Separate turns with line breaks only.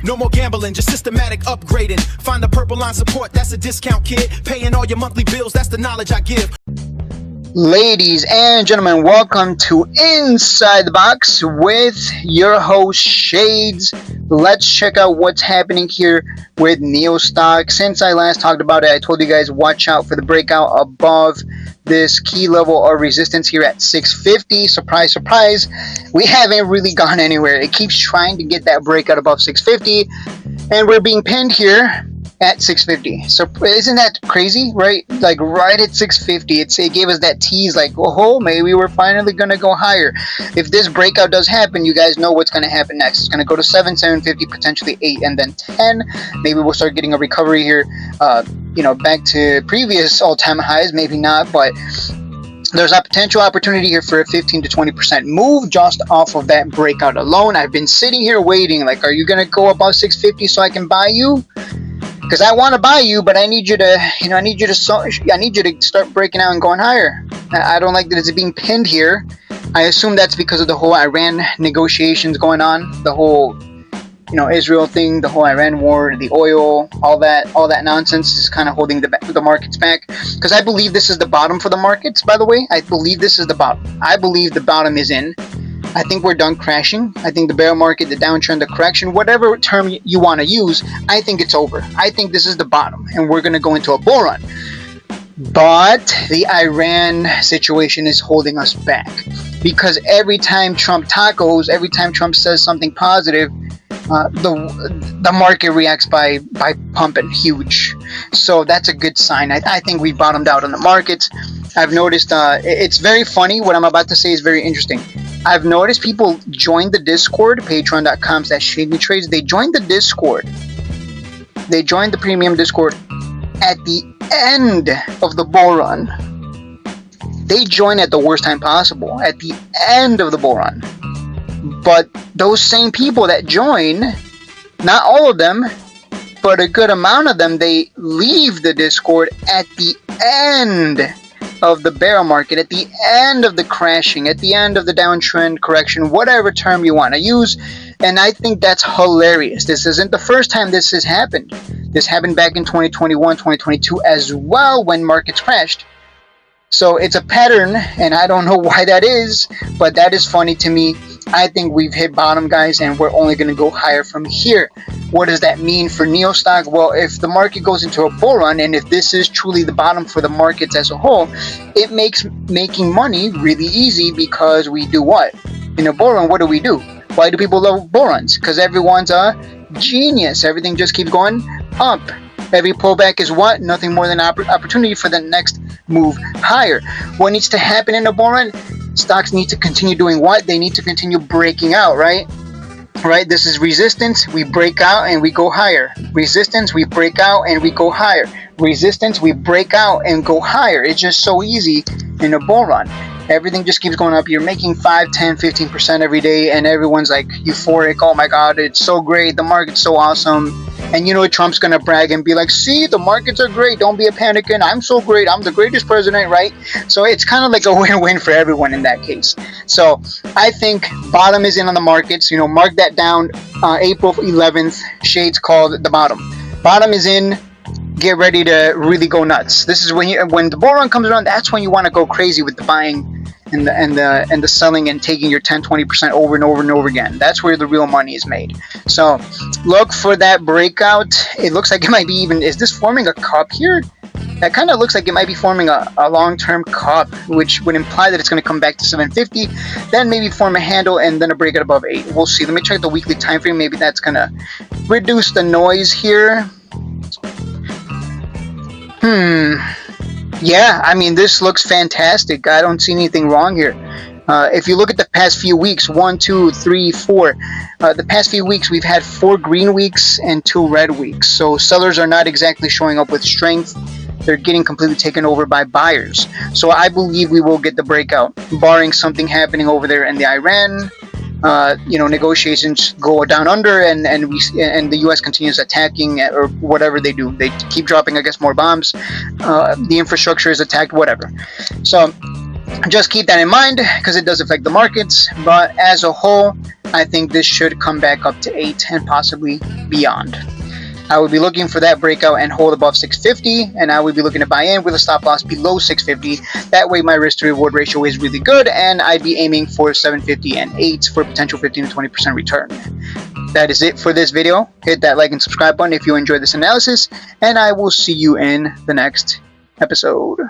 No more gambling, just systematic upgrading. Find the purple line support, that's a discount, kid. Paying all your monthly bills, that's the knowledge I give.
Ladies and gentlemen, welcome to Inside the Box with your host Shades. Let's check out what's happening here with NeoStock. Since I last talked about it, I told you guys watch out for the breakout above this key level of resistance here at 650. Surprise, surprise, we haven't really gone anywhere. It keeps trying to get that breakout above 650, and we're being pinned here at 650. So isn't that crazy, right? Like right at 650, it gave us that tease, like, oh, maybe we're finally gonna go higher. If this breakout does happen, you guys know what's gonna happen next. It's gonna go to 750, potentially 8, and then 10. Maybe we'll start getting a recovery here, back to previous all-time highs. Maybe not, but there's a potential opportunity here for a 15 to 20% move just off of that breakout alone. I've been sitting here waiting, like, are you gonna go above 650 so I can buy you? Because I want to buy you, but I need you to, I need you to start breaking out and going higher. I don't like that it's being pinned here. I assume that's because of the whole Iran negotiations going on, the whole, Israel thing, the whole Iran war, the oil, all that nonsense is kind of holding the markets back. Because I believe this is the bottom for the markets. By the way, I believe this is the bottom. I believe the bottom is in. I think we're done crashing. I think the bear market, the downtrend, the correction, whatever term you want to use, I think it's over. I think this is the bottom, and we're going to go into a bull run. But the Iran situation is holding us back, because every time Trump tacos, every time Trump says something positive, the market reacts by pumping huge. So that's a good sign. I think we bottomed out on the markets. I've noticed it's very funny. What I'm about to say is very interesting. I've noticed people join the Discord, patreon.com/ShadeMeTrades. They joined the Discord. They joined the premium Discord at the end of the bull run. They join at the worst time possible, at the end of the bull run. But those same people that join, not all of them, but a good amount of them, they leave the Discord at the end of the bear market, at the end of the crashing, at the end of the downtrend correction, whatever term you want to use. And I think that's hilarious. This isn't the first time this has happened. This happened back in 2021, 2022 as well, when markets crashed. So it's a pattern, and I don't know why that is, but that is funny to me. I think we've hit bottom, guys, and we're only going to go higher from here. What does that mean for NeoStock? Well, if the market goes into a bull run, and if this is truly the bottom for the markets as a whole, it makes making money really easy, because we do what? In a bull run, what do? Why do people love bull runs? Because everyone's a genius. Everything just keeps going up. Every pullback is what? Nothing more than opportunity for the next move higher. What needs to happen in a bull run? Stocks need to continue doing what? They need to continue breaking out, right? Right? This is resistance. We break out and we go higher. Resistance, we break out and we go higher. Resistance, we break out and go higher. It's just so easy in a bull run. Everything just keeps going up. You're making 5, 10, 15% every day, and everyone's like euphoric. Oh my God, it's so great. The market's so awesome. And Trump's going to brag and be like, see, the markets are great. Don't be a panicking. I'm so great. I'm the greatest president, right? So it's kind of like a win-win for everyone in that case. So I think bottom is in on the markets. Mark that down. April 11th, Shades called the bottom. Bottom is in. Get ready to really go nuts. This is when the bull run comes around. That's when you want to go crazy with the buying and the selling and taking your 10-20% over and over and over again. That's where the real money is made. So look for that breakout. It looks like it might be even. Is this forming a cup here? That kind of looks like it might be forming a long-term cup, which would imply that it's going to come back to 750, then maybe form a handle and then a breakout above 8. We'll see. Let me check the weekly time frame. Maybe that's going to reduce the noise here. Yeah, I mean, this looks fantastic. I don't see anything wrong here. If you look at the past few weeks, 1, 2, 3, 4, the past few weeks we've had 4 green weeks and 2 red weeks. So sellers are not exactly showing up with strength. They're getting completely taken over by buyers. So I believe we will get the breakout, barring something happening over there in the Iran negotiations go down under, and the U.S. continues attacking, or whatever they do. They keep dropping, I guess, more bombs. The infrastructure is attacked, whatever. So just keep that in mind, because it does affect the markets. But as a whole, I think this should come back up to 8 and possibly beyond. I would be looking for that breakout and hold above 650, and I would be looking to buy in with a stop loss below 650. That way my risk to reward ratio is really good, and I'd be aiming for 750 and 8 for potential 15 to 20% return. That is it for this video. Hit that like and subscribe button if you enjoyed this analysis, and I will see you in the next episode.